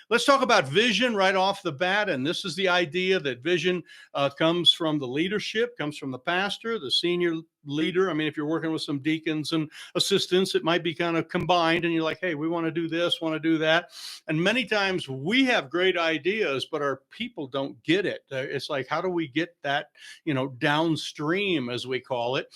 let's talk about vision right off the bat. And this is the idea that vision comes from the leadership, comes from the pastor, the senior leader. I mean, if you're working with some deacons and assistants, it might be kind of combined and you're like, hey, we want to do this, want to do that. And many times we have great ideas, but our people don't get it. It's like, how do we get that, downstream, as we call it,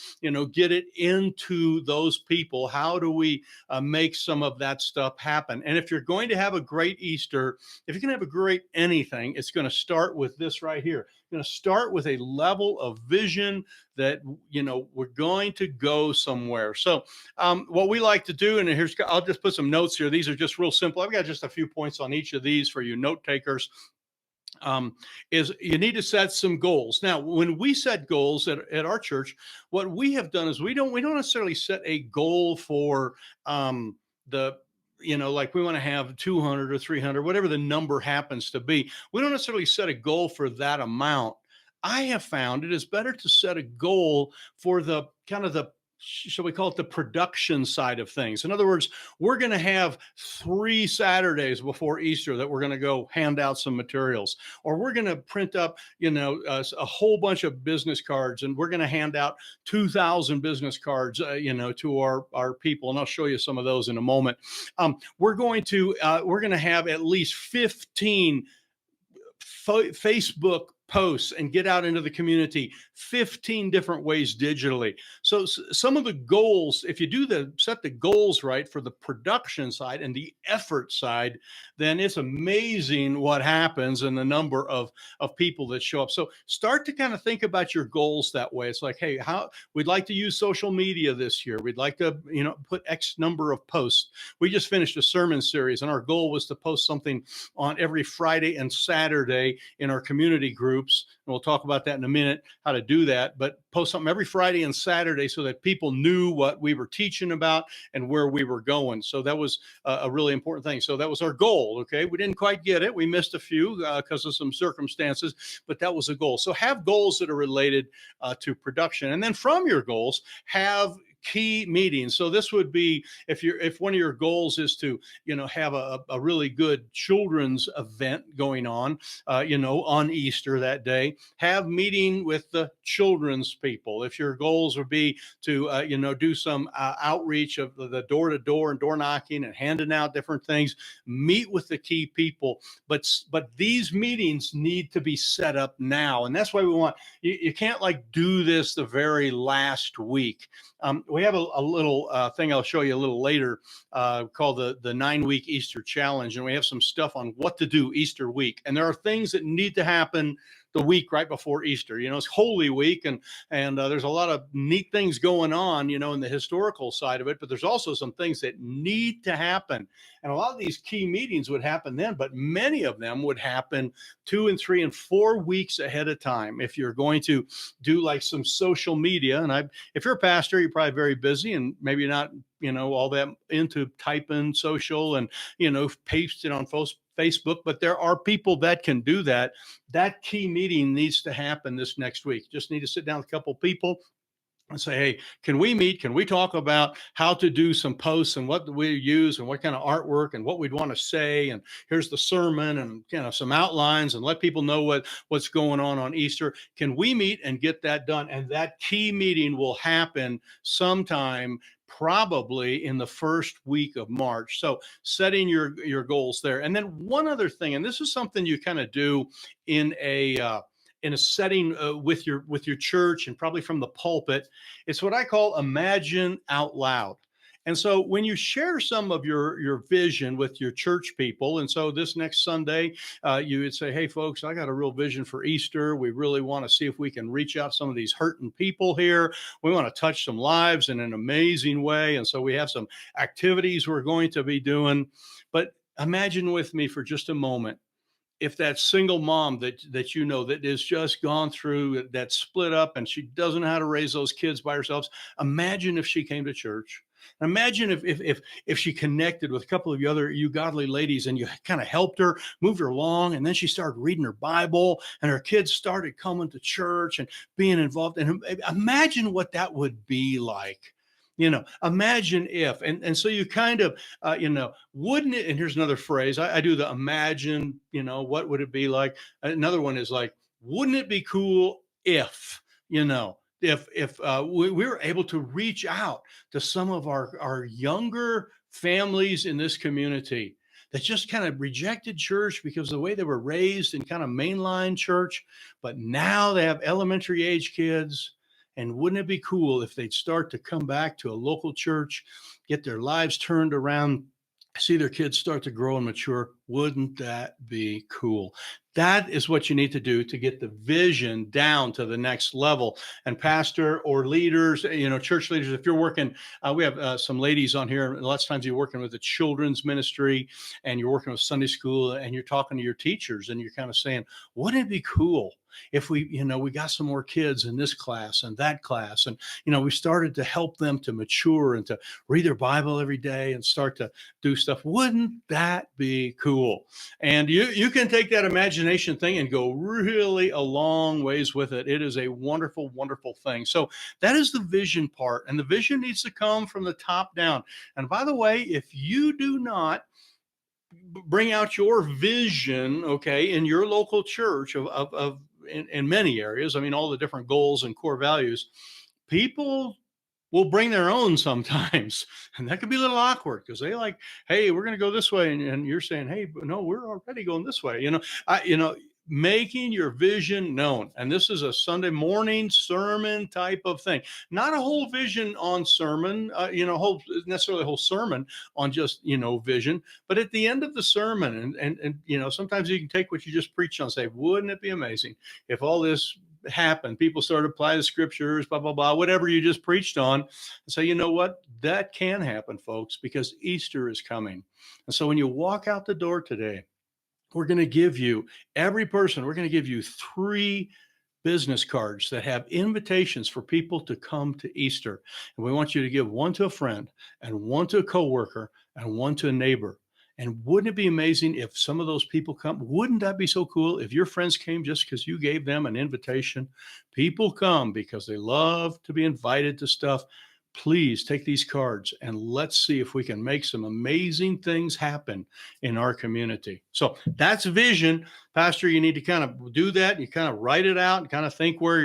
get it into those people? How do we make some of that stuff happen? And if you're going to have a great Easter, if you're going to have a great anything, it's going to start with this right here. Going to start with a level of vision that we're going to go somewhere. So what we like to do, and I'll just put some notes here. These are just real simple. I've got just a few points on each of these for you note takers. Is you need to set some goals. Now, when we set goals at our church, what we have done is we don't necessarily set a goal for like we want to have 200 or 300, whatever the number happens to be. We don't necessarily set a goal for that amount. I have found it is better to set a goal for the kind of shall we call it the production side of things? In other words, we're going to have 3 Saturdays before Easter that we're going to go hand out some materials, or we're going to print up, a whole bunch of business cards, and we're going to hand out 2,000 business cards, to our people. And I'll show you some of those in a moment. We're going to have at least 15 Facebook posts and get out into the community 15 different ways digitally. So some of the goals, if you set the goals right for the production side and the effort side, then it's amazing what happens and the number of people that show up. So start to kind of think about your goals that way. It's like, hey, we'd like to use social media this year. We'd like to, put X number of posts. We just finished a sermon series, and our goal was to post something on every Friday and Saturday in our community groups. And we'll talk about that in a minute, how to do that, but post something every Friday and Saturday so that people knew what we were teaching about and where we were going. So that was a really important thing. So that was our goal. Okay. We didn't quite get it. We missed a few because of some circumstances, but that was a goal. So have goals that are related to production. And then from your goals, have key meetings. So this would be if one of your goals is to have a really good children's event going on on Easter that day, have meeting with the children's people. If your goals would be to do some outreach of the door to door and door knocking and handing out different things, meet with the key people. But these meetings need to be set up now, and that's why we want you can't do this the very last week. We have a little thing I'll show you a little later called the 9-week Easter challenge. And we have some stuff on what to do Easter week. And there are things that need to happen the week right before Easter. It's Holy Week, and there's a lot of neat things going on, in the historical side of it, but there's also some things that need to happen. And a lot of these key meetings would happen then, but many of them would happen 2 and 3 and 4 weeks ahead of time. If you're going to do some social media, and if you're a pastor, you're probably very busy and maybe not, all that into typing social and, paste it on Facebook, but there are people that can do that. That key meeting needs to happen this next week. Just need to sit down with a couple of people and say, hey, can we meet? Can we talk about how to do some posts and what we use and what kind of artwork and what we'd want to say? And here's the sermon and some outlines, and let people know what's going on Easter. Can we meet and get that done? And that key meeting will happen sometime probably in the first week of March. So setting your goals there. And then one other thing, and this is something you kind of do in a setting with your church and probably from the pulpit. It's what I call imagine out loud. And so when you share some of your vision with your church people, and so this next Sunday, you would say, hey, folks, I got a real vision for Easter. We really want to see if we can reach out to some of these hurting people here. We want to touch some lives in an amazing way. And so we have some activities we're going to be doing. But imagine with me for just a moment, if that single mom that that has just gone through that split up and she doesn't know how to raise those kids by herself, imagine if she came to church. Imagine if she connected with a couple of you godly ladies and you kind of helped her, moved her along, and then she started reading her Bible and her kids started coming to church and being involved. And imagine what that would be like. Imagine if, and so you kind of, wouldn't it? And here's another phrase. I do the imagine. What would it be like? Another one is like, wouldn't it be cool if, we were able to reach out to some of our younger families in this community that just kind of rejected church because of the way they were raised in kind of mainline church, but now they have elementary age kids. And wouldn't it be cool if they'd start to come back to a local church, get their lives turned around, see their kids start to grow and mature? Wouldn't that be cool? That is what you need to do to get the vision down to the next level. And pastor or leaders, church leaders, if you're working, we have some ladies on here. And lots of times you're working with the children's ministry and you're working with Sunday school and you're talking to your teachers and you're kind of saying, wouldn't it be cool if we got some more kids in this class and that class, and we started to help them to mature and to read their Bible every day and start to do stuff? Wouldn't that be cool? And you can take that imagination thing and go really a long ways with it. It is a wonderful, wonderful thing. So that is the vision part, and the vision needs to come from the top down. And by the way, if you do not bring out your vision, okay, in your local church in many areas, I mean, all the different goals and core values, people will bring their own sometimes. And that could be a little awkward because they like, hey, we're going to go this way. And you're saying, hey, no, we're already going this way. Making your vision known. And this is a Sunday morning sermon type of thing, not a whole vision on sermon, necessarily a whole sermon on just, vision, but at the end of the sermon. And sometimes you can take what you just preached on and say, wouldn't it be amazing if all this happened? People started to apply the scriptures, blah, blah, blah, whatever you just preached on. And so, you know what? That can happen, folks, because Easter is coming. And so when you walk out the door today, we're going to give you, every person, we're going to give you 3 business cards that have invitations for people to come to Easter. And we want you to give one to a friend and one to a coworker and one to a neighbor. And wouldn't it be amazing if some of those people come? Wouldn't that be so cool if your friends came just because you gave them an invitation? People come because they love to be invited to stuff. Please take these cards and let's see if we can make some amazing things happen in our community. So that's vision. Pastor, you need to kind of do that. You kind of write it out and kind of think where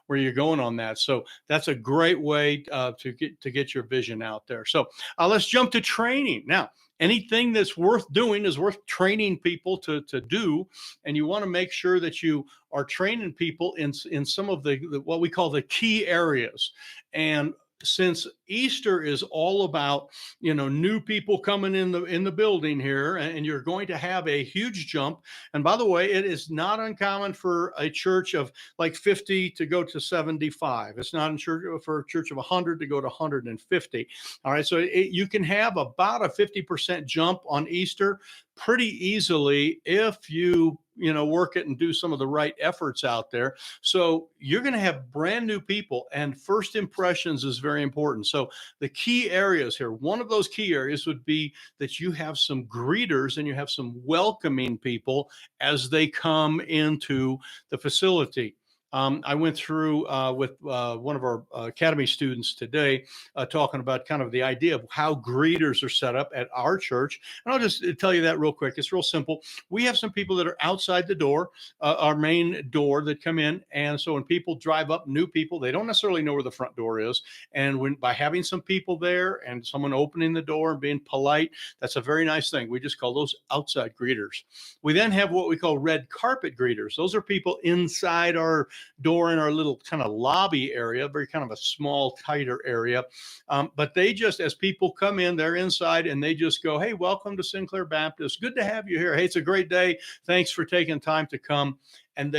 you're going on that. So that's a great way to get your vision out there. So let's jump to training. Now, anything that's worth doing is worth training people to do. And you want to make sure that you are training people in some of the what we call the key areas. And since Easter is all about, new people coming in the building here, and you're going to have a huge jump. And by the way, it is not uncommon for a church of like 50 to go to 75. It's not for a church of 100 to go to 150. All right. So you can have about a 50% jump on Easter pretty easily if you work it and do some of the right efforts out there. So you're going to have brand new people, and first impressions is very important. So the key areas here, one of those key areas would be that you have some greeters and you have some welcoming people as they come into the facility. I went through with one of our academy students today, talking about kind of the idea of how greeters are set up at our church. And I'll just tell you that real quick. It's real simple. We have some people that are outside the door, our main door, that come in. And so when people drive up, new people, they don't necessarily know where the front door is. And by having some people there and someone opening the door and being polite, that's a very nice thing. We just call those outside greeters. We then have what we call red carpet greeters. Those are people inside our door in our little kind of lobby area, very kind of a small, tighter area. But they just, as people come in, they're inside and they just go, hey, welcome to Sinclair Baptist. Good to have you here. Hey, it's a great day. Thanks for taking time to come. And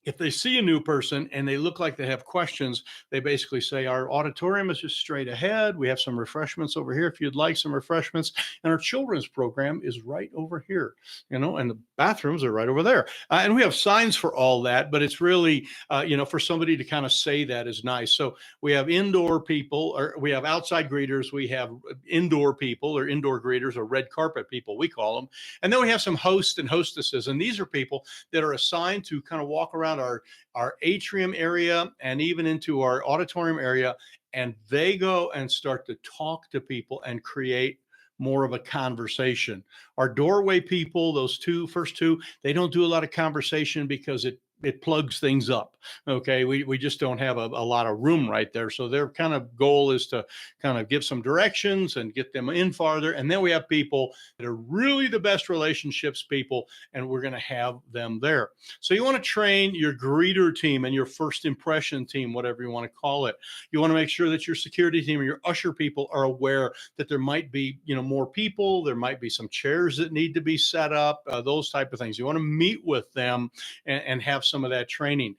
if they see a new person and they look like they have questions, they basically say, our auditorium is just straight ahead. We have some refreshments over here if you'd like some refreshments. And our children's program is right over here, and the bathrooms are right over there. And we have signs for all that, but it's really, for somebody to kind of say that is nice. So we have indoor people, or we have outside greeters. We have indoor people, or indoor greeters, or red carpet people, we call them. And then we have some hosts and hostesses. And these are people that are assigned to kind of walk around our atrium area and even into our auditorium area and they go and start to talk to people and create more of a conversation. Our doorway people, those first two, they don't do a lot of conversation because it plugs things up. Okay. We just don't have a lot of room right there. So their kind of goal is to kind of give some directions and get them in farther. And then we have people that are really the best relationships people, and we're going to have them there. So you want to train your greeter team and your first impression team, whatever you want to call it. You want to make sure that your security team or your usher people are aware that there might be, more people. There might be some chairs that need to be set up, those type of things. You want to meet with them and have some of that training.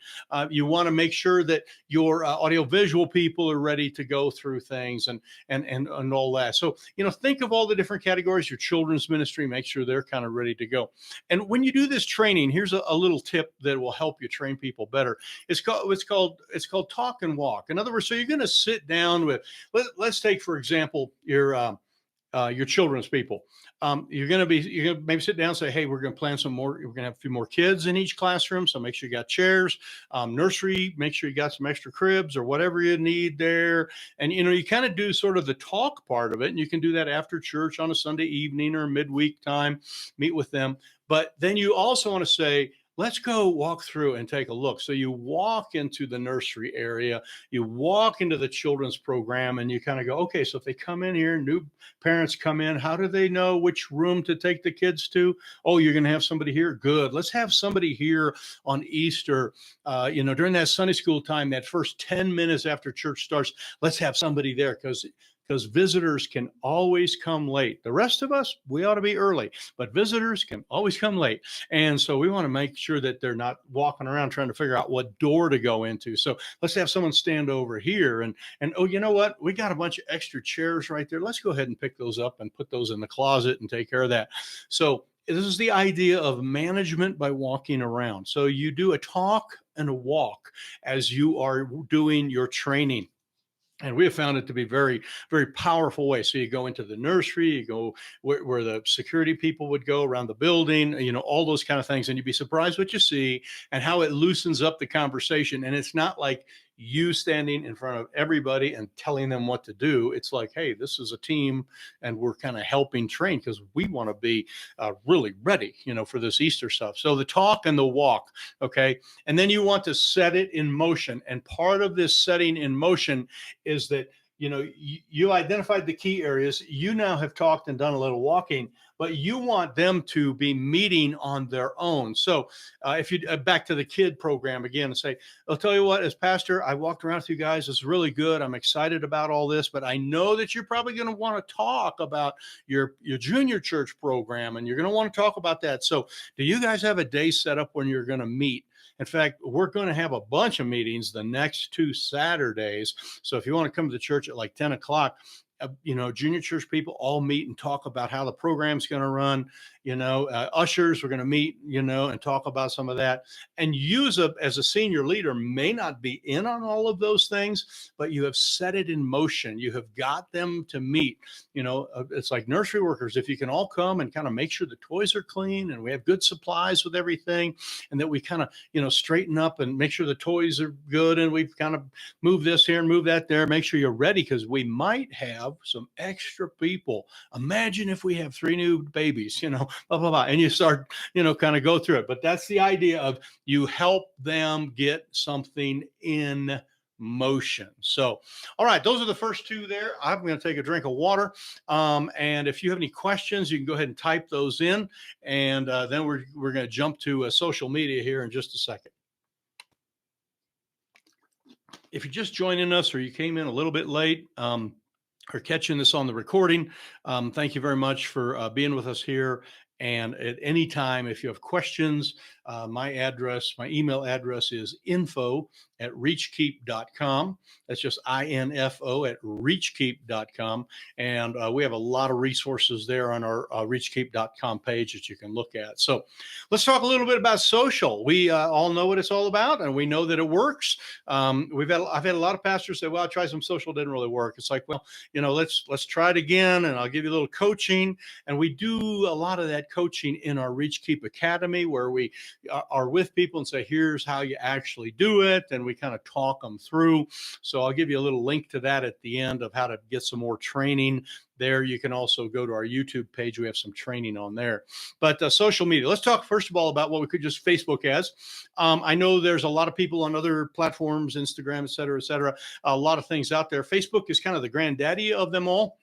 You want to make sure that your audiovisual people are ready to go through things and all that. So, think of all the different categories. Your children's ministry, make sure they're kind of ready to go. And when you do this training, here's a little tip that will help you train people better. It's called talk and walk. In other words, so you're going to sit down with, let's take, for example, your children's people. You're going to maybe sit down and say, hey, we're going to plan some more. We're going to have a few more kids in each classroom. So make sure you got chairs. Nursery, make sure you got some extra cribs or whatever you need there. And, you kind of do sort of the talk part of it. And you can do that after church on a Sunday evening or midweek time, meet with them. But then you also want to say, let's go walk through and take a look. So you walk into the nursery area, you walk into the children's program, and you kind of go, okay, so if they come in here, new parents come in, how do they know which room to take the kids to? Oh, you're going to have somebody here? Good. Let's have somebody here on Easter, during that Sunday school time, that first 10 minutes after church starts, let's have somebody there because visitors can always come late. The rest of us, we ought to be early, but visitors can always come late. And so we want to make sure that they're not walking around trying to figure out what door to go into. So let's have someone stand over here and oh, you know what? We got a bunch of extra chairs right there. Let's go ahead and pick those up and put those in the closet and take care of that. So this is the idea of management by walking around. So you do a talk and a walk as you are doing your training. And we have found it to be very, very powerful way. So you go into the nursery, you go where the security people would go around the building, all those kind of things. And you'd be surprised what you see and how it loosens up the conversation. And it's not like you standing in front of everybody and telling them what to do. It's like, hey, this is a team and we're kind of helping train because we want to be really ready, for this Easter stuff. So the talk and the walk. Okay. And then you want to set it in motion. And part of this setting in motion is that, you identified the key areas. You now have talked and done a little walking, but you want them to be meeting on their own. So if you back to the kid program again and say, I'll tell you what, as pastor, I walked around with you guys. It's really good. I'm excited about all this, but I know that you're probably going to want to talk about your junior church program, and you're going to want to talk about that. So do you guys have a day set up when you're going to meet? In fact, we're going to have a bunch of meetings the next 2 Saturdays. So if you want to come to the church at like 10 o'clock, junior church people all meet and talk about how the program's going to run. Ushers, we're going to meet, and talk about some of that. And you as a senior leader may not be in on all of those things, but you have set it in motion. You have got them to meet. It's like nursery workers. If you can all come and kind of make sure the toys are clean and we have good supplies with everything, and that we kind of, straighten up and make sure the toys are good, and we've kind of move this here and move that there, make sure you're ready because we might have some extra people. Imagine if we have 3 new babies, blah, blah, blah. And you start, kind of go through it. But that's the idea of you help them get something in motion. So, all right, those are the first 2 there. I'm going to take a drink of water. And if you have any questions, you can go ahead and type those in. And then we're going to jump to social media here in just a second. If you're just joining us or you came in a little bit late, or catching this on the recording, thank you very much for being with us here. And at any time, if you have questions, my email address is info@reachkeep.com. That's just info at reachkeep.com. And we have a lot of resources there on our reachkeep.com page that you can look at. So let's talk a little bit about social. We all know what it's all about, and we know that it works. I've had a lot of pastors say, well, I tried some social, didn't really work. It's like, well, let's try it again, and I'll give you a little coaching. And we do a lot of that coaching in our Reachkeep Academy, where we are with people and say, here's how you actually do it. And we kind of talk them through. So I'll give you a little link to that at the end of how to get some more training there. You can also go to our YouTube page. We have some training on there. But social media, let's talk first of all about what we could just Facebook ads. I know there's a lot of people on other platforms, Instagram, et cetera, a lot of things out there. Facebook is kind of the granddaddy of them all.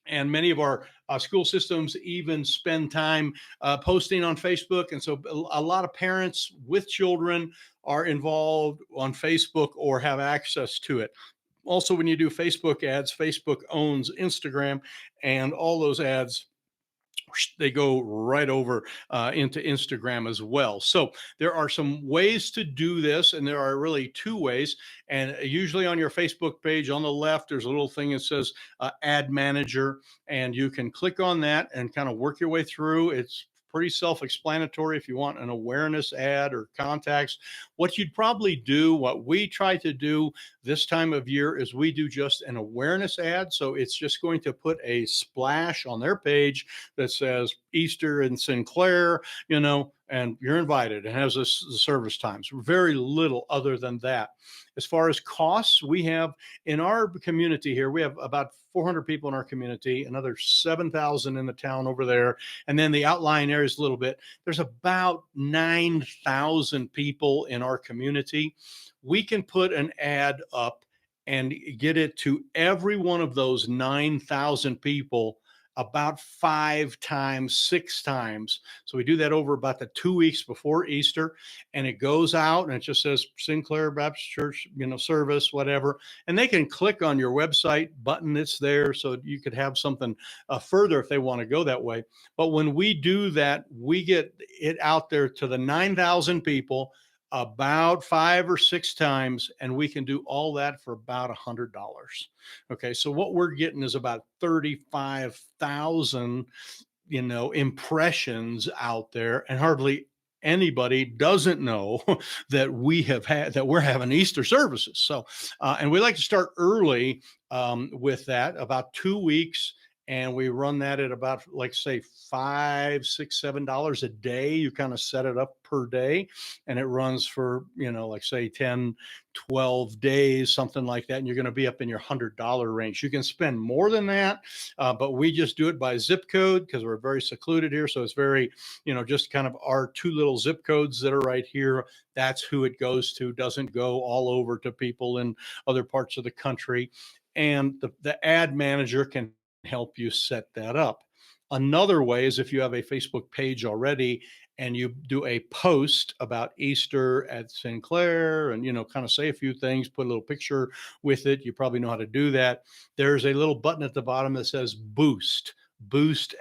And many of our school systems even spend time posting on Facebook. And so a lot of parents with children are involved on Facebook or have access to it. Also, when you do Facebook ads, Facebook owns Instagram, and all those ads, they go right over into Instagram as well. So there are some ways to do this, and there are really two ways. And usually on your Facebook page on the left, there's a little thing that says Ad Manager, and you can click on that and kind of work your way through. It's pretty self-explanatory. If you want an awareness ad or contacts, what you'd probably do, what we try to do this time of year, is we do just an awareness ad. So it's just going to put a splash on their page that says Easter in Sinclair, and you're invited. It has the service times. Very little other than that. As far as costs, we have in our community here, we have about 400 people in our community, another 7,000 in the town over there. And then the outlying areas a little bit. There's about 9,000 people in our community. We can put an ad up and get it to every one of those 9,000 people about 5 times, 6 times. So we do that over about the 2 weeks before Easter, and it goes out and it just says Sinclair Baptist Church, service, whatever. And they can click on your website button that's there, so you could have something further if they want to go that way. But when we do that, we get it out there to the 9,000 people about 5 or 6 times, and we can do all that for about $100. Okay, so what we're getting is about 35,000, impressions out there, and hardly anybody doesn't know that we're having Easter services. So, and we like to start early with that, about 2 weeks. And we run that at about, like, say, $5, $6, $7 a day. You kind of set it up per day, and it runs for, like, say 10, 12 days, something like that. And you're going to be up in your $100 range. You can spend more than that, but we just do it by zip code because we're very secluded here. So it's very, just kind of our 2 little zip codes that are right here. That's who it goes to. Doesn't go all over to people in other parts of the country. And the ad manager can help you set that up. Another way is if you have a Facebook page already and you do a post about Easter at Sinclair and, kind of say a few things, put a little picture with it. You probably know how to do that. There's a little button at the bottom that says boost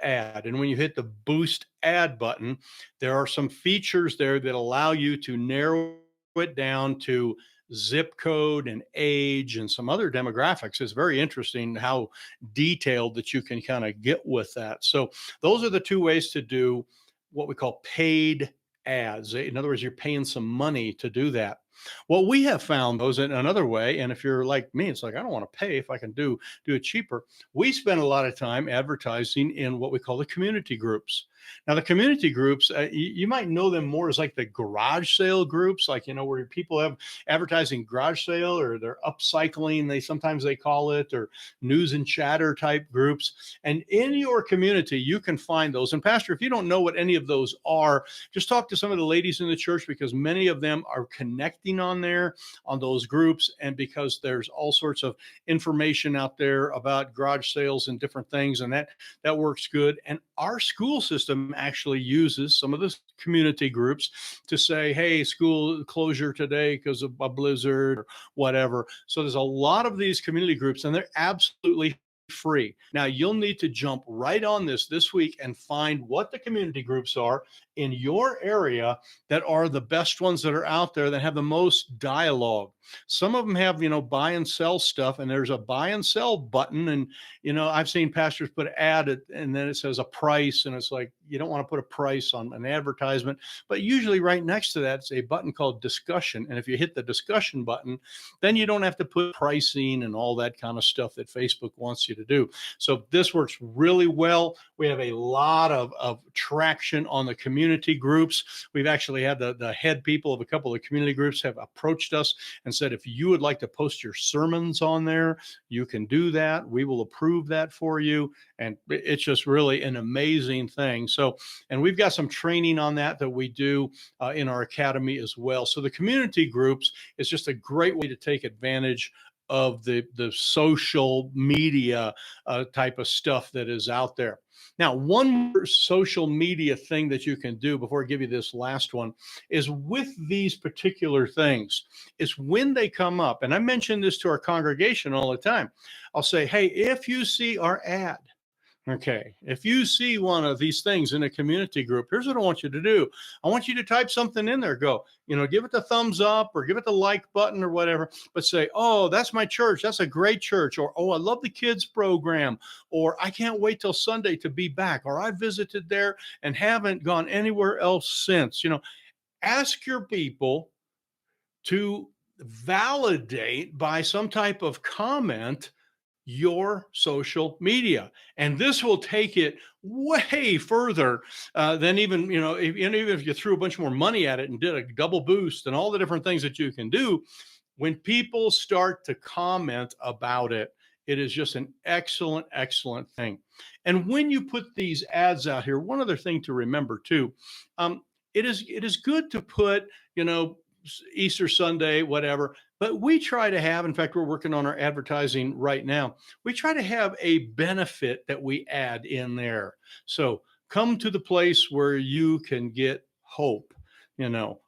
ad. And when you hit the boost ad button, there are some features there that allow you to narrow it down to zip code and age and some other demographics. It's very interesting how detailed that you can kind of get with that. So those are the 2 ways to do what we call paid ads. In other words, you're paying some money to do that. What we have found, those in another way, and if you're like me, it's like, I don't want to pay if I can do it cheaper. We spend a lot of time advertising in what we call the community groups. Now, the community groups, you might know them more as like the garage sale groups, like, where people have advertising garage sale, or they're upcycling, sometimes they call it, or news and chatter type groups. And in your community, you can find those. And Pastor, if you don't know what any of those are, just talk to some of the ladies in the church, because many of them are connecting on there, on those groups. And because there's all sorts of information out there about garage sales and different things, and that works good. And our school system actually uses some of the community groups to say, hey, school closure today because of a blizzard or whatever. So there's a lot of these community groups, and they're absolutely free. Now, you'll need to jump right on this week and find what the community groups are in your area that are the best ones that are out there, that have the most dialogue. Some of them have, buy and sell stuff, and there's a buy and sell button. And, I've seen pastors put ad it, and then it says a price. And it's like, you don't want to put a price on an advertisement, but usually right next to that, it's a button called discussion. And if you hit the discussion button, then you don't have to put pricing and all that kind of stuff that Facebook wants you to do. So this works really well. We have a lot of traction on the community groups. We've actually had the head people of a couple of community groups have approached us and said, if you would like to post your sermons on there, you can do that. We will approve that for you. And it's just really an amazing thing. So, and we've got some training on that we do in our academy as well. So the community groups is just a great way to take advantage of the social media type of stuff that is out there. Now, one more social media thing that you can do before I give you this last one is with these particular things is when they come up, and I mention this to our congregation all the time, I'll say, hey, if you see our ad, okay, if you see one of these things in a community group, here's what I want you to do. I want you to type something in there. Go, give it the thumbs up or give it the like button or whatever, but say, oh, that's my church. That's a great church. Or, oh, I love the kids program. Or I can't wait till Sunday to be back. Or I visited there and haven't gone anywhere else since. Ask your people to validate by some type of comment your social media. And this will take it way further than even if you threw a bunch more money at it and did a double boost and all the different things that you can do. When people start to comment about it, it is just an excellent, excellent thing. And when you put these ads out here, one other thing to remember too, it is good to put, Easter Sunday, whatever. But we try to have, in fact, we're working on our advertising right now. We try to have a benefit that we add in there. So come to the place where you can get hope,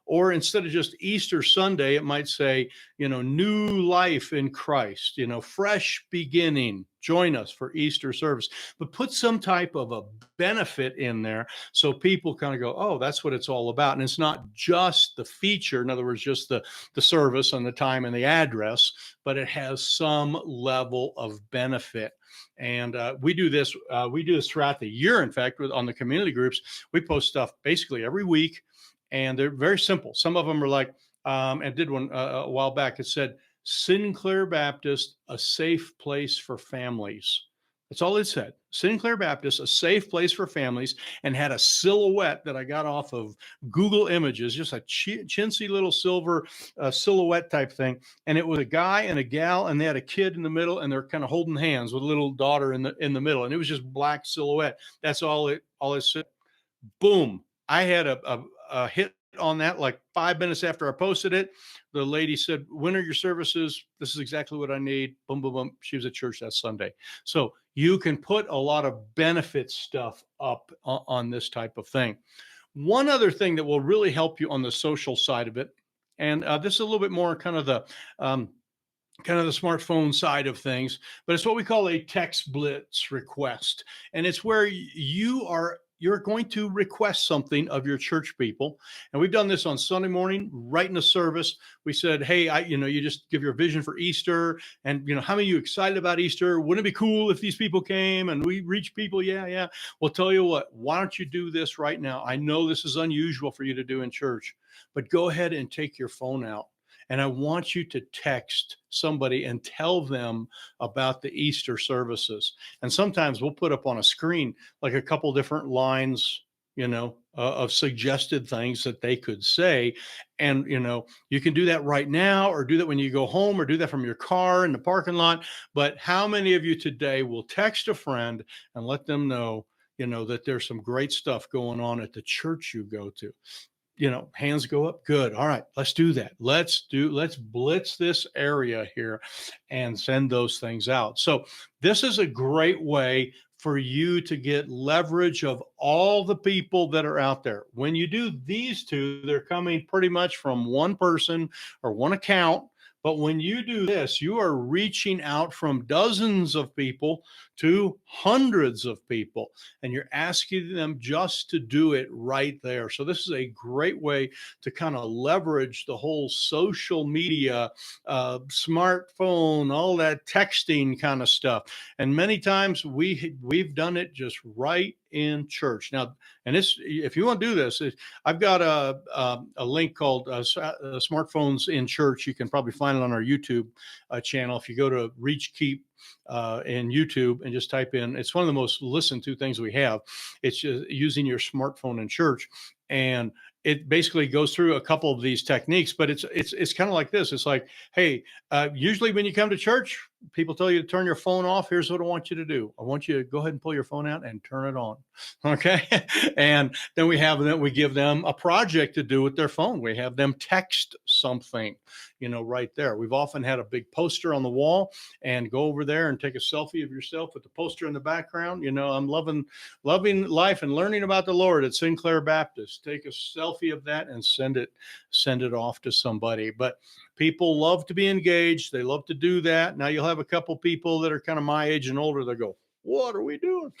or instead of just Easter Sunday, it might say, new life in Christ, fresh beginning. Join us for Easter service, but put some type of a benefit in there so people kind of go, oh, that's what it's all about. And it's not just the feature, in other words, just the service and the time and the address, but it has some level of benefit. And we do this throughout the year. In fact, on the community groups, we post stuff basically every week. And they're very simple. Some of them are like, I did one a while back. It said, Sinclair Baptist, a safe place for families. That's all it said. Sinclair Baptist, a safe place for families, and had a silhouette that I got off of Google Images, just a chintzy little silver silhouette type thing. And it was a guy and a gal, and they had a kid in the middle, and they're kind of holding hands with a little daughter in the middle. And it was just black silhouette. That's all it said. Boom. I had a hit on that like 5 minutes after I posted it. The lady said, when are your services? This is exactly what I need. Boom, boom, boom. She was at church that Sunday. So you can put a lot of benefit stuff up on this type of thing. One other thing that will really help you on the social side of it, and this is a little bit more kind of the smartphone side of things, but it's what we call a text blitz request. And it's where you're going to request something of your church people. And we've done this on Sunday morning, right in the service. We said, hey, you just give your vision for Easter. And, how many of you excited about Easter? Wouldn't it be cool if these people came and we reach people? Yeah. Well, tell you what, why don't you do this right now? I know this is unusual for you to do in church, but go ahead and take your phone out. And I want you to text somebody and tell them about the Easter services. And sometimes we'll put up on a screen like a couple different lines, of suggested things that they could say. And, you can do that right now, or do that when you go home, or do that from your car in the parking lot. But how many of you today will text a friend and let them know, that there's some great stuff going on at the church you go to? Hands go up. Good. All right, let's do that. Let's blitz this area here and send those things out. So this is a great way for you to get leverage of all the people that are out there. When you do these two, they're coming pretty much from one person or one account. But when you do this, you are reaching out from dozens of people to hundreds of people, and you're asking them just to do it right there. So this is a great way to kind of leverage the whole social media, smartphone, all that texting kind of stuff. And many times we've done it just right in church. Now, and this, if you want to do this, I've got a link called Smartphones in Church. You can probably find it on our YouTube channel. If you go to Reachkeep in YouTube and just type in, it's one of the most listened to things we have. It's just using your smartphone in church. And it basically goes through a couple of these techniques, but it's kind of like this. It's like, hey, usually when you come to church, people tell you to turn your phone off. Here's what I want you to do. I want you to go ahead and pull your phone out and turn it on. Okay. And then we give them a project to do with their phone. We have them text something, right there. We've often had a big poster on the wall, and go over there and take a selfie of yourself with the poster in the background. I'm loving life and learning about the Lord at Sinclair Baptist. Take a selfie of that and send it off to somebody. But people love to be engaged. They love to do that. Now you'll have a couple people that are kind of my age and older that go, what are we doing?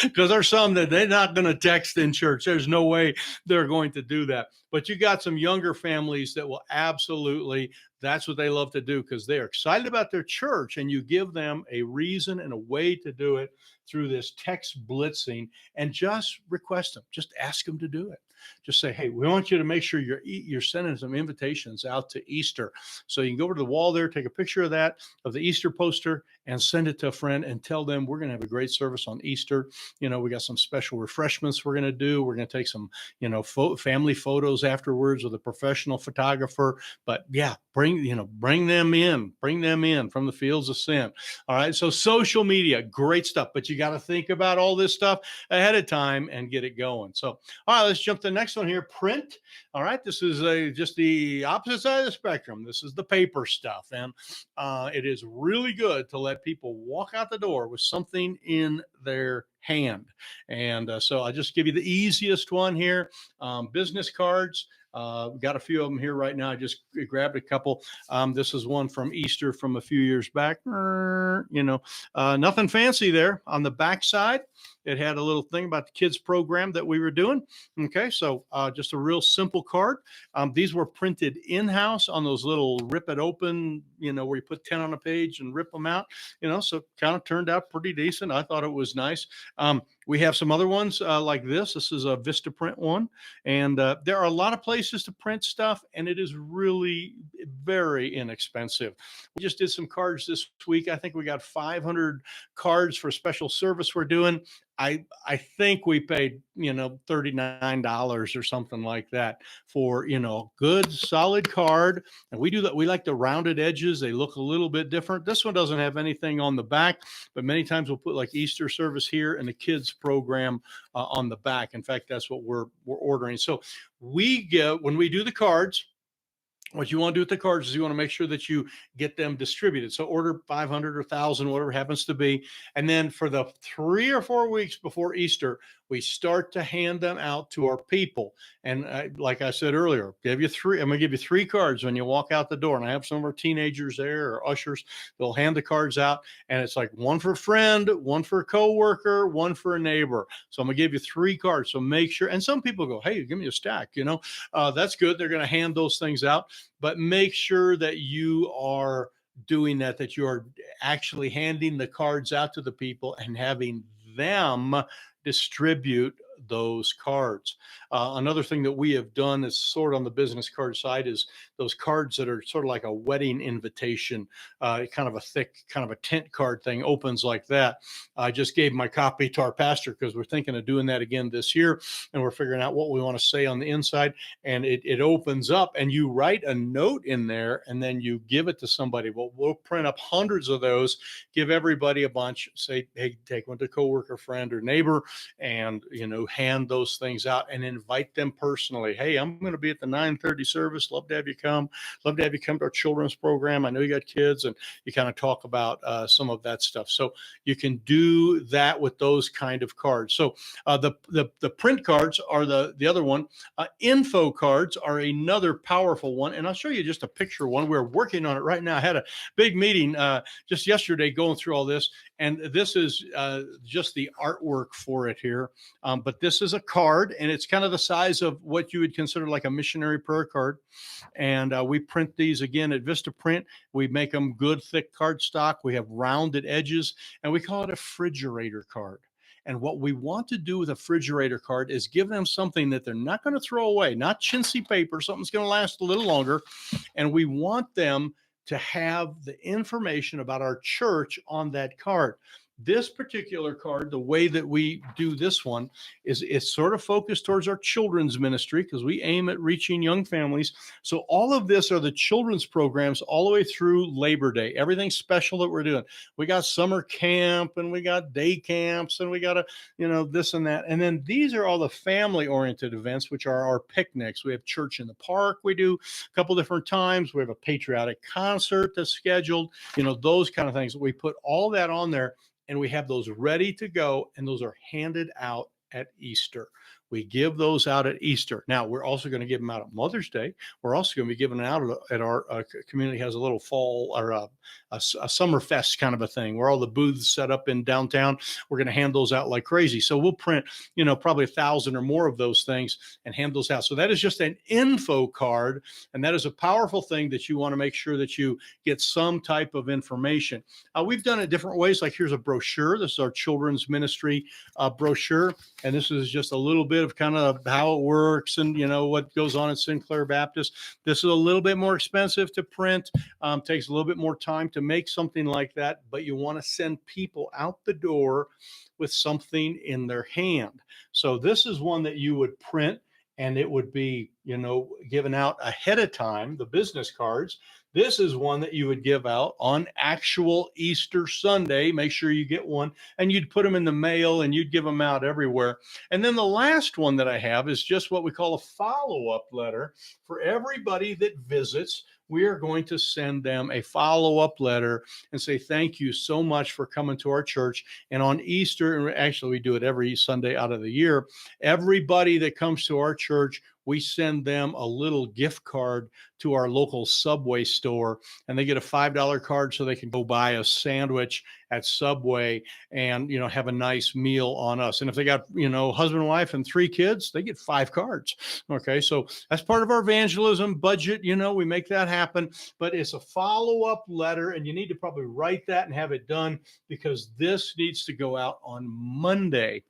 Because there's some that they're not going to text in church. There's no way they're going to do that. But you got some younger families that will absolutely, that's what they love to do, because they're excited about their church, and you give them a reason and a way to do it through this text blitzing, and just request them, just ask them to do it. Just say, hey, we want you to make sure you're sending some invitations out to Easter. So you can go over to the wall there, take a picture of that, of the Easter poster, and send it to a friend and tell them we're going to have a great service on Easter. We got some special refreshments we're going to do. We're going to take some, family photos afterwards with a professional photographer. But yeah, bring them in from the fields of sin. All right. So social media, great stuff, but you got to think about all this stuff ahead of time and get it going. So, all right, let's jump to the next one here. Print. All right. This is just the opposite side of the spectrum. This is the paper stuff. And it is really good to let people walk out the door with something in their hand. And so I'll just give you the easiest one here. Business cards. We've got a few of them here right now. I just grabbed a couple. This is one from Easter from a few years back. Nothing fancy there. On the back side, it had a little thing about the kids program that we were doing. Okay, so just a real simple card. These were printed in-house on those little rip it open, where you put 10 on a page and rip them out, so kind of turned out pretty decent. I thought it was nice. We have some other ones like this. This is a Vistaprint one. And there are a lot of places to print stuff, and it is really very inexpensive. We just did some cards this week. I think we got 500 cards for a special service we're doing. I think we paid, $39 or something like that for, a good solid card. And we do that. We like the rounded edges. They look a little bit different. This one doesn't have anything on the back, but many times we'll put like Easter service here and the kids program on the back. In fact, that's what we're ordering. So when we do the cards, what you want to do with the cards is you want to make sure that you get them distributed. So order 500 or 1,000, whatever it happens to be. And then for the 3 or 4 weeks before Easter, we start to hand them out to our people. And like I said earlier, I'm going to give you 3 cards when you walk out the door. And I have some of our teenagers there or ushers. They'll hand the cards out. And it's like one for a friend, one for a coworker, one for a neighbor. So I'm going to give you 3 cards. So make sure. And some people go, hey, give me a stack. That's good. They're going to hand those things out. But make sure that you are doing that you are actually handing the cards out to the people and having them distribute those cards. Another thing that we have done is sort of on the business card side is those cards that are sort of like a wedding invitation, kind of a thick, kind of a tent card thing, opens like that. I just gave my copy to our pastor because we're thinking of doing that again this year, and we're figuring out what we want to say on the inside. And it opens up, and you write a note in there, and then you give it to somebody. Well, we'll print up hundreds of those, give everybody a bunch, say, hey, take one to coworker, friend, or neighbor, and hand those things out and invite them personally. Hey, I'm going to be at the 9:30 service. Love to have you come. Love to have you come to our children's program. I know you got kids, and you kind of talk about some of that stuff. So you can do that with those kind of cards. So the print cards are the other one. Info cards are another powerful one, and I'll show you just a picture one. We're working on it right now. I had a big meeting just yesterday going through all this, and this is just the artwork for it here. But this is a card, and it's kind of the size of what you would consider like a missionary prayer card. And we print these again at Vistaprint. We make them good, thick cardstock. We have rounded edges, and we call it a refrigerator card. And what we want to do with a refrigerator card is give them something that they're not going to throw away, not chintzy paper, something's going to last a little longer. And we want them to have the information about our church on that card. This particular card, the way that we do this one is it's sort of focused towards our children's ministry because we aim at reaching young families. So all of this are the children's programs all the way through Labor Day. Everything special that we're doing. We got summer camp and we got day camps and we got this and that. And then these are all the family oriented events, which are our picnics. We have church in the park. We do a couple different times. We have a patriotic concert that's scheduled, those kind of things. We put all that on there and we have those ready to go, and those are handed out at Easter. We give those out at Easter. Now, we're also going to give them out at Mother's Day. We're also going to be giving out at our community has a little fall or a summer fest kind of a thing where all the booths set up in downtown. We're going to hand those out like crazy. So we'll print, probably 1,000 or more of those things and hand those out. So that is just an info card. And that is a powerful thing that you want to make sure that you get some type of information. We've done it different ways. Like here's a brochure. This is our children's ministry brochure. And this is just a little bit of kind of how it works and, what goes on at Sinclair Baptist. This is a little bit more expensive to print, takes a little bit more time to make something like that, but you want to send people out the door with something in their hand. So this is one that you would print and it would be, given out ahead of time, the business cards. This is one that you would give out on actual Easter Sunday. Make sure you get one, and you'd put them in the mail and you'd give them out everywhere. And then the last one that I have is just what we call a follow-up letter for everybody that visits. We are going to send them a follow-up letter and say, thank you so much for coming to our church. And on Easter, and actually we do it every Sunday out of the year, everybody that comes to our church, we send them a little gift card to our local Subway store, and they get a $5 card so they can go buy a sandwich at Subway and, have a nice meal on us. And if they got, husband and wife and 3 kids, they get 5 cards. Okay. So that's part of our evangelism budget. We make that happen, but it's a follow-up letter, and you need to probably write that and have it done because this needs to go out on Monday,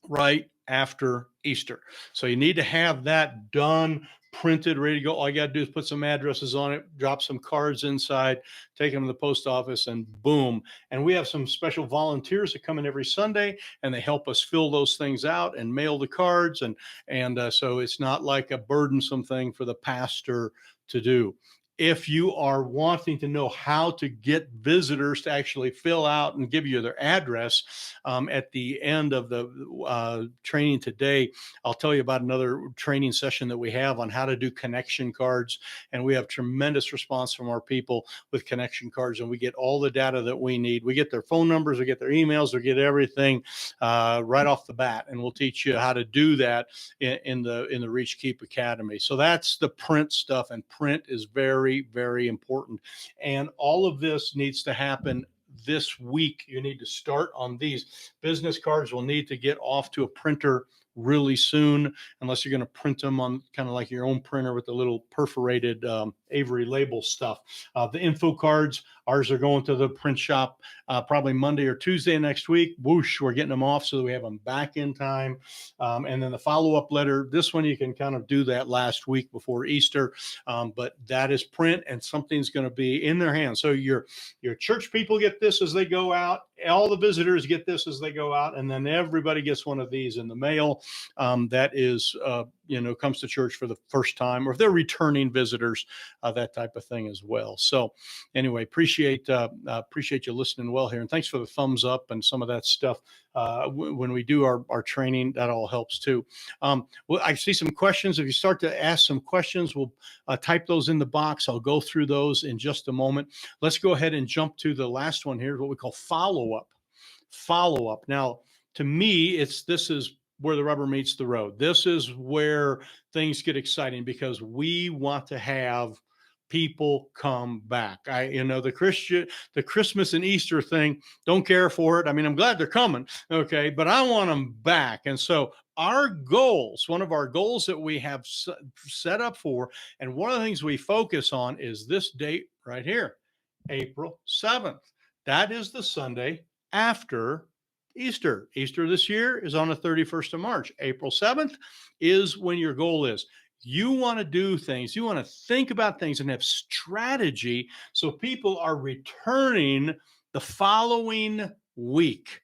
right after Easter. So you need to have that done, printed, ready to go. All you got to do is put some addresses on it, drop some cards inside, take them to the post office, and boom. And we have some special volunteers that come in every Sunday, and they help us fill those things out and mail the cards. And so it's not like a burdensome thing for the pastor to do. If you are wanting to know how to get visitors to actually fill out and give you their address at the end of the training today, I'll tell you about another training session that we have on how to do connection cards. And we have tremendous response from our people with connection cards, and we get all the data that we need. We get their phone numbers, we get their emails, we get everything right off the bat. And we'll teach you how to do that in the Reachkeep Academy. So that's the print stuff, and print is very, very important. And all of this needs to happen this week. You need to start on these. Business cards will need to get off to a printer really soon, unless you're going to print them on kind of like your own printer with the little perforated Avery label stuff. The info cards, ours are going to the print shop probably Monday or Tuesday next week. Whoosh, we're getting them off so that we have them back in time. And then the follow-up letter, this one you can kind of do that last week before Easter, but that is print, and something's going to be in their hands. So your church people get this as they go out. All the visitors get this as they go out, and then everybody gets one of these in the mail. That is, comes to church for the first time, or if they're returning visitors, that type of thing as well. So anyway, appreciate you listening well here. And thanks for the thumbs up and some of that stuff. When we do our training, that all helps too. Well, I see some questions. If you start to ask some questions, we'll type those in the box. I'll go through those in just a moment. Let's go ahead and jump to the last one here, what we call follow-up. Follow-up. Now, to me, this is where the rubber meets the road. This is where things get exciting, because we want to have people come back. The Christmas and Easter thing, don't care for it. I mean, I'm glad they're coming, okay, but I want them back. And so our goals, one of our goals that we have set up for, and one of the things we focus on is this date right here, April 7th. That is the Sunday after Easter. Easter this year is on the 31st of March. April 7th is when your goal is. You want to do things, you want to think about things and have strategy so people are returning the following week.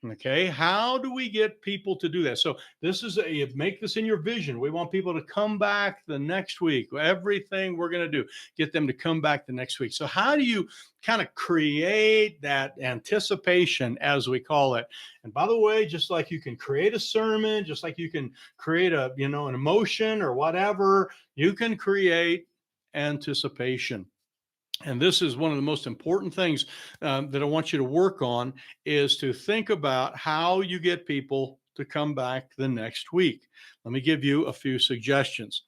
Okay, how do we get people to do that? So this is a make this in your vision. We want people to come back the next week. Everything we're going to do, get them to come back the next week. So how do you kind of create that anticipation, as we call it? And by the way, just like you can create a sermon, just like you can create an emotion or whatever, you can create anticipation. And this is one of the most important things that I want you to work on, is to think about how you get people to come back the next week. Let me give you a few suggestions.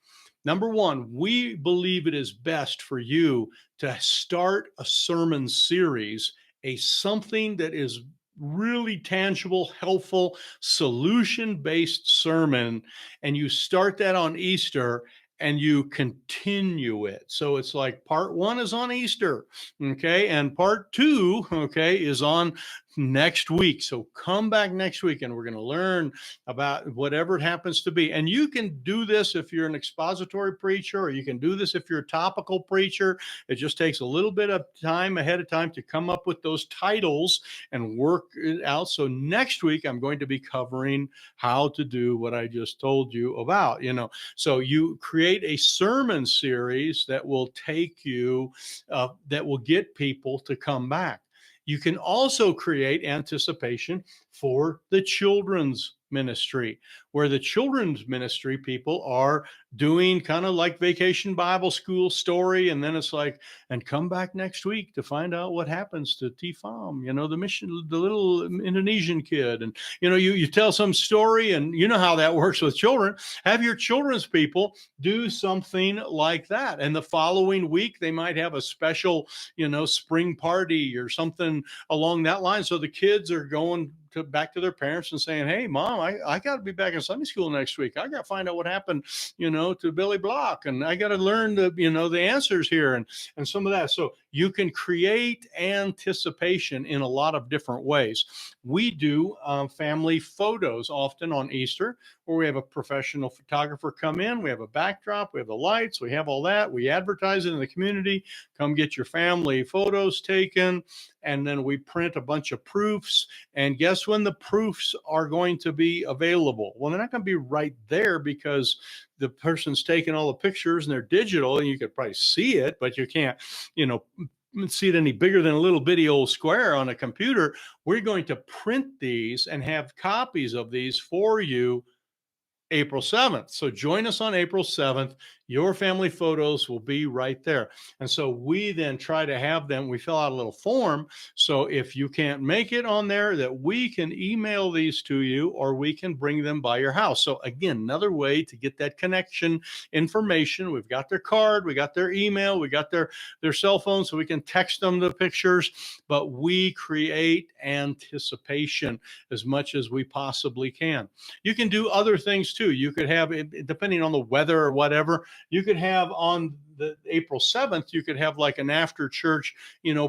Number one, we believe it is best for you to start a sermon series, something that is really tangible, helpful, solution-based sermon, and you start that on Easter and you continue it. So it's like part one is on Easter, okay, and part two, okay, is on next week. So come back next week and we're going to learn about whatever it happens to be. And you can do this if you're an expository preacher, or you can do this if you're a topical preacher. It just takes a little bit of time ahead of time to come up with those titles and work it out. So next week I'm going to be covering how to do what I just told you about, So you create a sermon series that will take you, that will get people to come back. You can also create anticipation for the children's ministry, where the children's ministry people are doing kind of like Vacation Bible School story. And then it's like, and come back next week to find out what happens to Tifam, the little Indonesian kid. And, you tell some story, and you know how that works with children. Have your children's people do something like that. And the following week, they might have a special, spring party or something along that line. So the kids are going back to their parents and saying, hey, Mom, I got to be back in Sunday school next week. I got to find out what happened, to Billy Block. And I got to learn the answers here and some of that. So you can create anticipation in a lot of different ways. We do family photos often on Easter, where we have a professional photographer come in. We have a backdrop, we have the lights, we have all that. We advertise it in the community. Come get your family photos taken. And then we print a bunch of proofs. And guess when the proofs are going to be available? Well, they're not going to be right there, because the person's taking all the pictures and they're digital, and you could probably see it, but you can't, see it any bigger than a little bitty old square on a computer. We're going to print these and have copies of these for you April 7th. So join us on April 7th. Your family photos will be right there. And so we then try to have them, we fill out a little form. So if you can't make it on there, that we can email these to you, or we can bring them by your house. So again, another way to get that connection information. We've got their card, we got their email, we got their cell phone, so we can text them the pictures, but we create anticipation as much as we possibly can. You can do other things too. You could have, depending on the weather or whatever, you could have on the April 7th, you could have like an after church,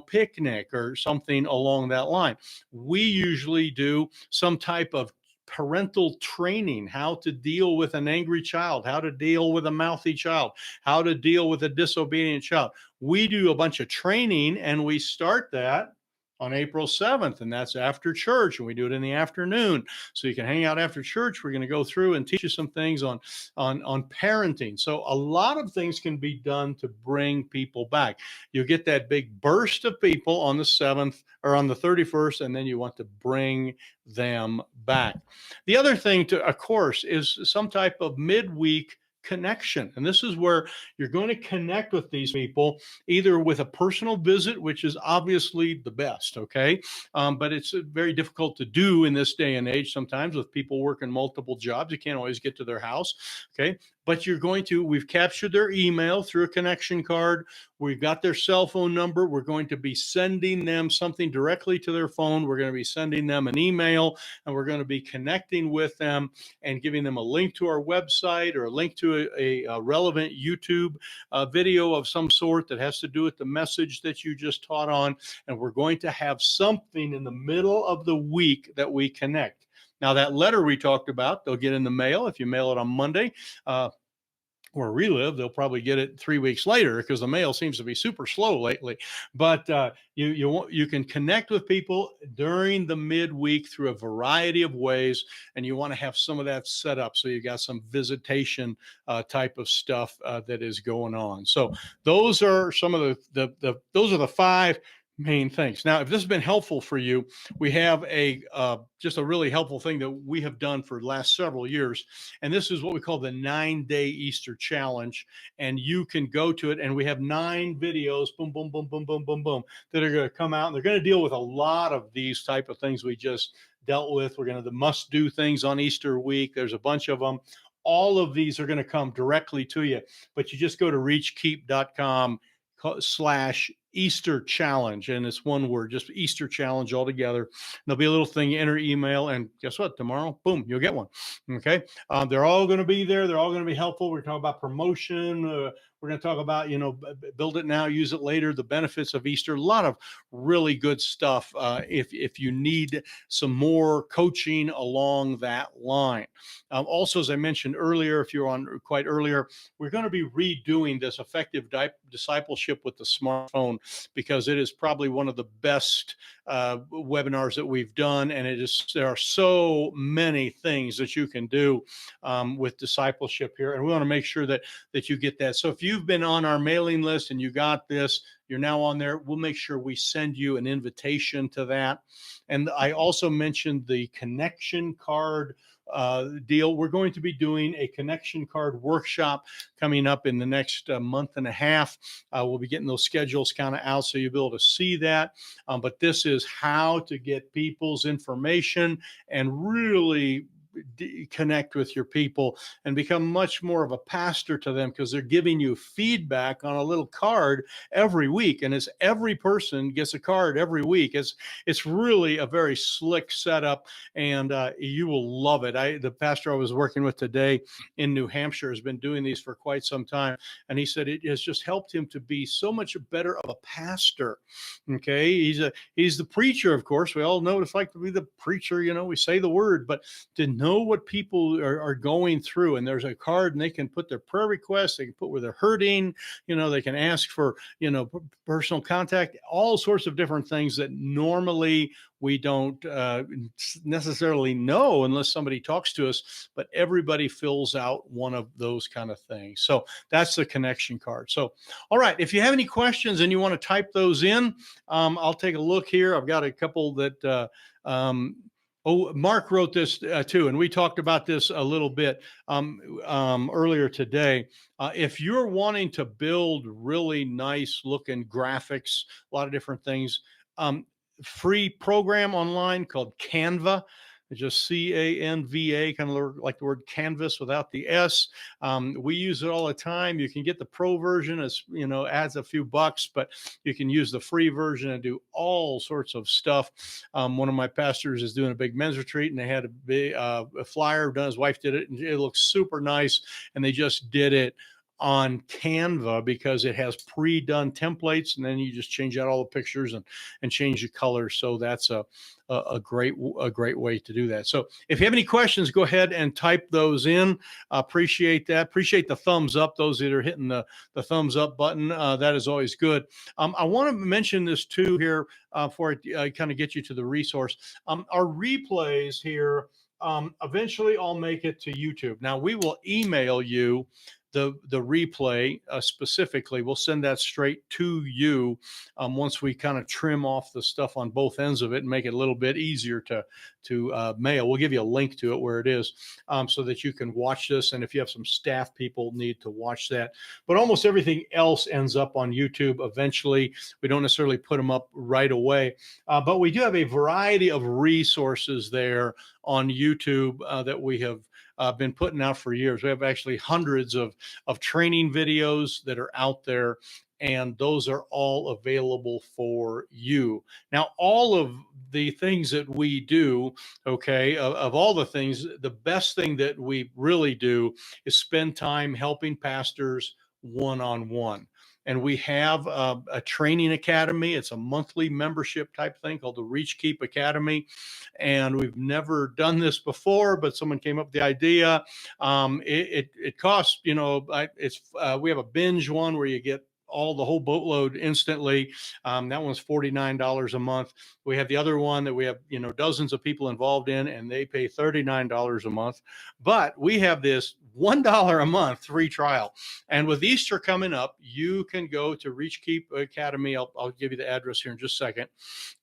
picnic or something along that line. We usually do some type of parental training, how to deal with an angry child, how to deal with a mouthy child, how to deal with a disobedient child. We do a bunch of training, and we start that on April 7th, and that's after church, and we do it in the afternoon. So you can hang out after church. We're going to go through and teach you some things on parenting. So a lot of things can be done to bring people back. You get that big burst of people on the 7th or on the 31st, and then you want to bring them back. The other thing, of course, is some type of midweek connection. And this is where you're going to connect with these people, either with a personal visit, which is obviously the best, okay? But it's very difficult to do in this day and age sometimes with people working multiple jobs. You can't always get to their house, okay? but we've captured their email through a connection card. We've got their cell phone number. We're going to be sending them something directly to their phone. We're going to be sending them an email, and we're going to be connecting with them and giving them a link to our website or a link to a relevant YouTube video of some sort that has to do with the message that you just taught on. And we're going to have something in the middle of the week that we connect. Now, that letter we talked about, they'll get in the mail if you mail it on Monday. Where we live, they'll probably get it 3 weeks later because the mail seems to be super slow lately. But you can connect with people during the midweek through a variety of ways, and you want to have some of that set up so you got some visitation type of stuff that is going on. So those are some of those are the 5 main things. Now, if this has been helpful for you, we have just a really helpful thing that we have done for the last several years. And this is what we call the 9-day Easter challenge. And you can go to it, and we have 9 videos, boom, boom, boom, boom, boom, boom, boom, that are going to come out. And they're going to deal with a lot of these type of things we just dealt with. We're going to the must do things on Easter week. There's a bunch of them. All of these are going to come directly to you, but you just go to reachkeep.com/Easter challenge, and it's one word, just Easter challenge altogether. There'll be a little thing, you enter email, and guess what? Tomorrow, boom, you'll get one. Okay, they're all going to be there. They're all going to be helpful. We're talking about promotion. We're going to talk about, build it now, use it later, the benefits of Easter. A lot of really good stuff if you need some more coaching along that line. Also, as I mentioned earlier, if you're on quite earlier, we're going to be redoing this effective discipleship with the smartphone, because it is probably one of the best webinars that we've done. And there are so many things that you can do with discipleship here. And we want to make sure that you get that. So if you've been on our mailing list and you got this, you're now on there, we'll make sure we send you an invitation to that. And I also mentioned the connection card deal. We're going to be doing a connection card workshop coming up in the next month and a half. We'll be getting those schedules kind of out so you'll be able to see that. But this is how to get people's information and really connect with your people and become much more of a pastor to them, because they're giving you feedback on a little card every week. And it's every person gets a card every week. It's really a very slick setup, and you will love it. The pastor I was working with today in New Hampshire has been doing these for quite some time, and he said it has just helped him to be so much better of a pastor. Okay, he's the preacher, of course. We all know what it's like to be the preacher. We say the word, but to know what people are going through, and there's a card, and they can put their prayer requests, they can put where they're hurting, they can ask for personal contact, all sorts of different things that normally we don't necessarily know unless somebody talks to us, but everybody fills out one of those kind of things. So that's the connection card. So, all right, if you have any questions and you want to type those in, I'll take a look here. I've got a couple that Mark wrote this too, and we talked about this a little bit earlier today. If you're wanting to build really nice looking graphics, a lot of different things, free program online called Canva. It's just Canva, kind of like the word canvas without the S. We use it all the time. You can get the pro version, as adds a few bucks, but you can use the free version and do all sorts of stuff. One of my pastors is doing a big men's retreat, and they had a flyer done. His wife did it, and it looks super nice. And they just did it on Canva because it has pre-done templates, and then you just change out all the pictures and change the colors. So that's a great way to do that. So if you have any questions, go ahead and type those in. Appreciate that. Appreciate the thumbs up. Those that are hitting the thumbs up button, that is always good. I want to mention this too here before I kind of get you to the resource. Our replays here, eventually I'll make it to YouTube. Now we will email you the replay specifically. We'll send that straight to you once we kind of trim off the stuff on both ends of it and make it a little bit easier to mail. We'll give you a link to it where it is so that you can watch this. And if you have some staff people need to watch that, but almost everything else ends up on YouTube eventually. We don't necessarily put them up right away, but we do have a variety of resources there on YouTube that we have been putting out for years. We have actually hundreds of training videos that are out there, and those are all available for you. Now, all of the things that we do, okay, of all the things, the best thing that we really do is spend time helping pastors one on one. And we have a training academy. It's a monthly membership type thing called the Reachkeep Academy. And we've never done this before, but someone came up with the idea. It costs, we have a binge one where you get all the whole boatload instantly. That one's $49 a month. We have the other one that we have, dozens of people involved in, and they pay $39 a month. But we have this $1 a month free trial. And with Easter coming up, you can go to Reachkeep Academy. I'll give you the address here in just a second.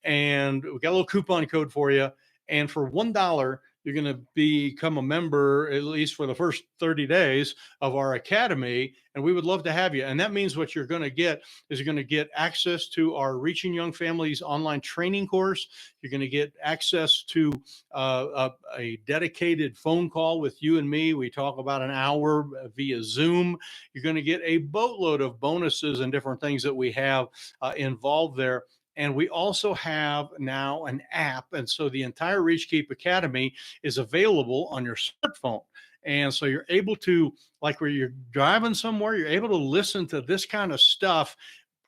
And we got a little coupon code for you. And for $1, you're going to become a member, at least for the first 30 days of our academy. And we would love to have you. And that means what you're going to get is you're going to get access to our Reaching Young Families online training course. You're going to get access to a dedicated phone call with you and me. We talk about an hour via Zoom. You're going to get a boatload of bonuses and different things that we have involved there. And we also have now an app. And so the entire Reachkeep Academy is available on your smartphone. And so you're able to, like where you're driving somewhere, you're able to listen to this kind of stuff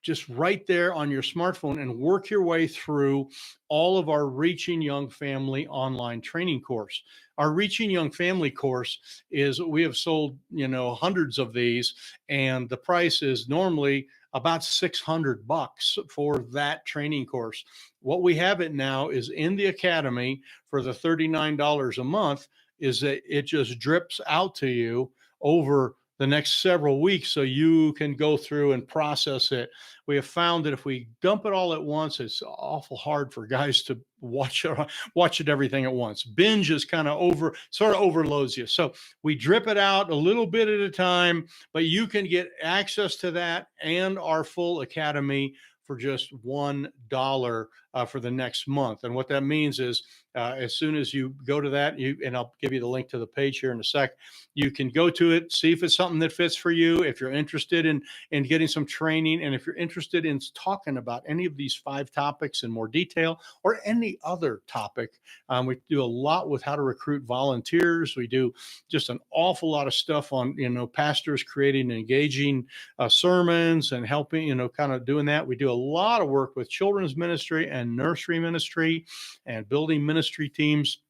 just right there on your smartphone and work your way through all of our Reaching Young Family online training course. Our Reaching Young Family course we have sold, hundreds of these, and the price is normally about $600 for that training course. What we have it now is in the academy for the $39 a month, is that it just drips out to you over the next several weeks so you can go through and process it. We have found that if we dump it all at once, it's awful hard for guys to watch it everything at once. Binge is kind of sort of overloads you. So we drip it out a little bit at a time, but you can get access to that and our full academy for just $1 for the next month. And what that means is as soon as you go to that, and I'll give you the link to the page here in a sec, you can go to it, see if it's something that fits for you. If you're interested in getting some training, and if you're interested in talking about any of these 5 topics in more detail or any other topic, we do a lot with how to recruit volunteers. We do just an awful lot of stuff on, pastors creating engaging sermons and helping, kind of doing that. We do a lot of work with children's ministry and nursery ministry and building ministry teams,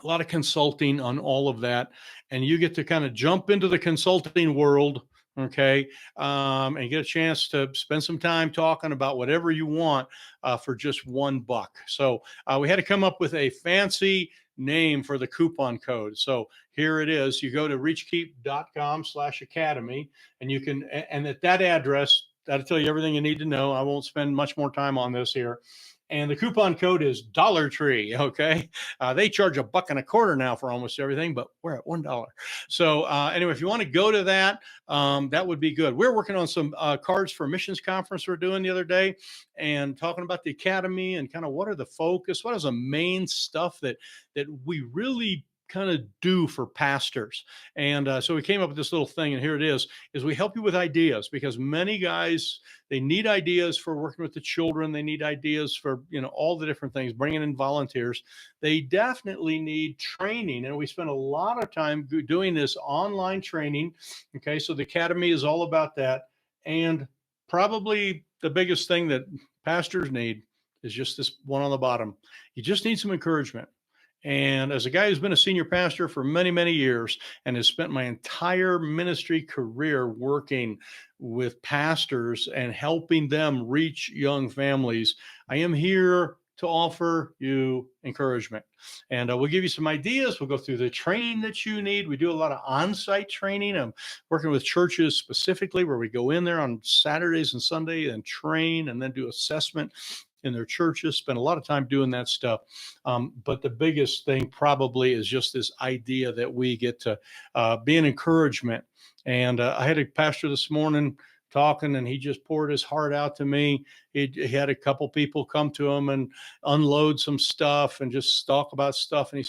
a lot of consulting on all of that. And you get to kind of jump into the consulting world, okay, and get a chance to spend some time talking about whatever you want for just $1. So we had to come up with a fancy name for the coupon code. So here it is. You go to reachkeep.com/academy, and you can, and at that address, that'll tell you everything you need to know. I won't spend much more time on this here. And the coupon code is Dollar Tree. Okay. They charge $1.25 now for almost everything, but we're at $1. So anyway, if you want to go to that, that would be good. We're working on some cards for a missions conference we're doing the other day, and talking about the academy and kind of what are the focus, what is the main stuff that we really kind of do for pastors. And so we came up with this little thing, and here it is we help you with ideas, because many guys, they need ideas for working with the children. They need ideas for, all the different things, bringing in volunteers. They definitely need training. And we spend a lot of time doing this online training. Okay. So the academy is all about that. And probably the biggest thing that pastors need is just this one on the bottom. You just need some encouragement. And as a guy who's been a senior pastor for many, many years and has spent my entire ministry career working with pastors and helping them reach young families, I am here to offer you encouragement. And we'll give you some ideas. We'll go through the training that you need. We do a lot of on-site training. I'm working with churches specifically where we go in there on Saturdays and Sunday and train and then do assessment in their churches, spend a lot of time doing that stuff. But the biggest thing probably is just this idea that we get to be an encouragement. And I had a pastor this morning talking, and he just poured his heart out to me. He had a couple people come to him and unload some stuff and just talk about stuff. And he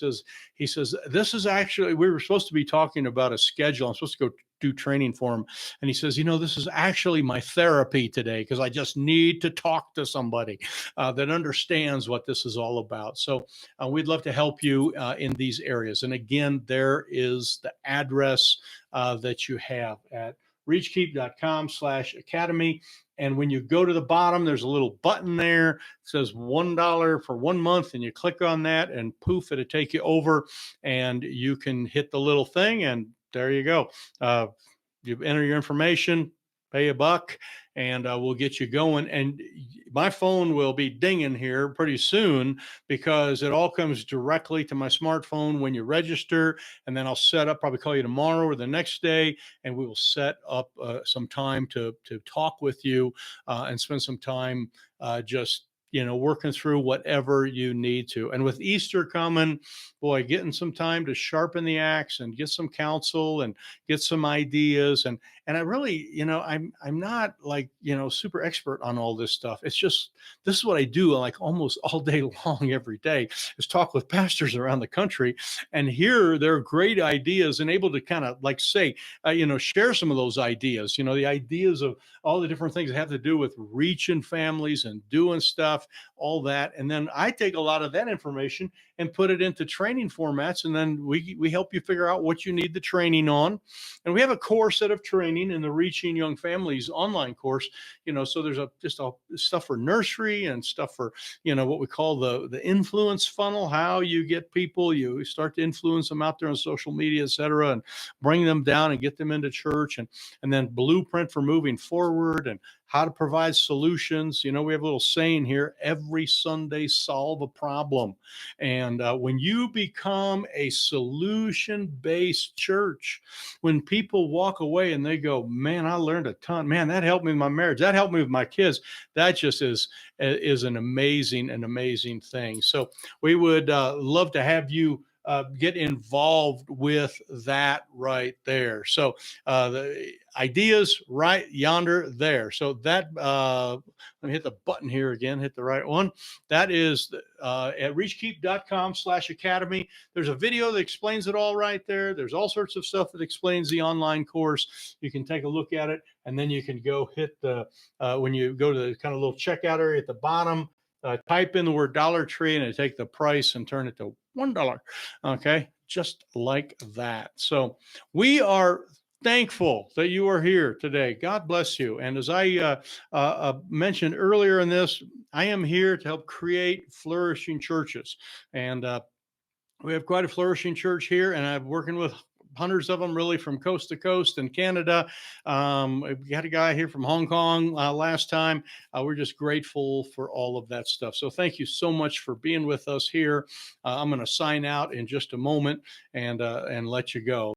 says, this is actually, we were supposed to be talking about a schedule. I'm supposed to go do training for him. And he says, this is actually my therapy today because I just need to talk to somebody that understands what this is all about. So we'd love to help you in these areas. And again, there is the address that you have at reachkeep.com/academy. And when you go to the bottom, there's a little button there. It says $1 for 1 month, and you click on that, and poof, it'll take you over, and you can hit the little thing, and there you go. You enter your information, pay $1, and we'll get you going. And my phone will be dinging here pretty soon because it all comes directly to my smartphone when you register. And then I'll set up, probably call you tomorrow or the next day, and we will set up some time to talk with you and spend some time just working through whatever you need to. And with Easter coming, boy, getting some time to sharpen the axe and get some counsel and get some ideas. And I really, I'm not like, super expert on all this stuff. It's just, this is what I do like almost all day long, every day, is talk with pastors around the country and hear their great ideas and able to kind of like say, share some of those ideas, the ideas of all the different things that have to do with reaching families and doing stuff, all that. And then I take a lot of that information and put it into training formats. And then we help you figure out what you need the training on. And we have a core set of training in the Reaching Young Families online course, so there's just stuff for nursery and stuff for, what we call the influence funnel, how you get people, you start to influence them out there on social media, et cetera, and bring them down and get them into church, and then blueprint for moving forward, and how to provide solutions. We have a little saying here: every Sunday, solve a problem. And when you become a solution-based church, when people walk away and they go, man, I learned a ton. Man, that helped me with my marriage. That helped me with my kids. That just is an amazing thing. So we would love to have you get involved with that right there. So the ideas right yonder there. So that, let me hit the button here again, hit the right one. That is at reachkeep.com/academy. There's a video that explains it all right there. There's all sorts of stuff that explains the online course. You can take a look at it, and then you can go hit the, when you go to the kind of little checkout area at the bottom, type in the word Dollar Tree, and it take the price and turn it to $1. Okay, just like that. So we are thankful that you are here today. God bless you. And as I mentioned earlier in this, I am here to help create flourishing churches. And we have quite a flourishing church here, and I'm working with hundreds of them really from coast to coast in Canada. We had a guy here from Hong Kong last time. We're just grateful for all of that stuff. So thank you so much for being with us here. I'm going to sign out in just a moment and let you go.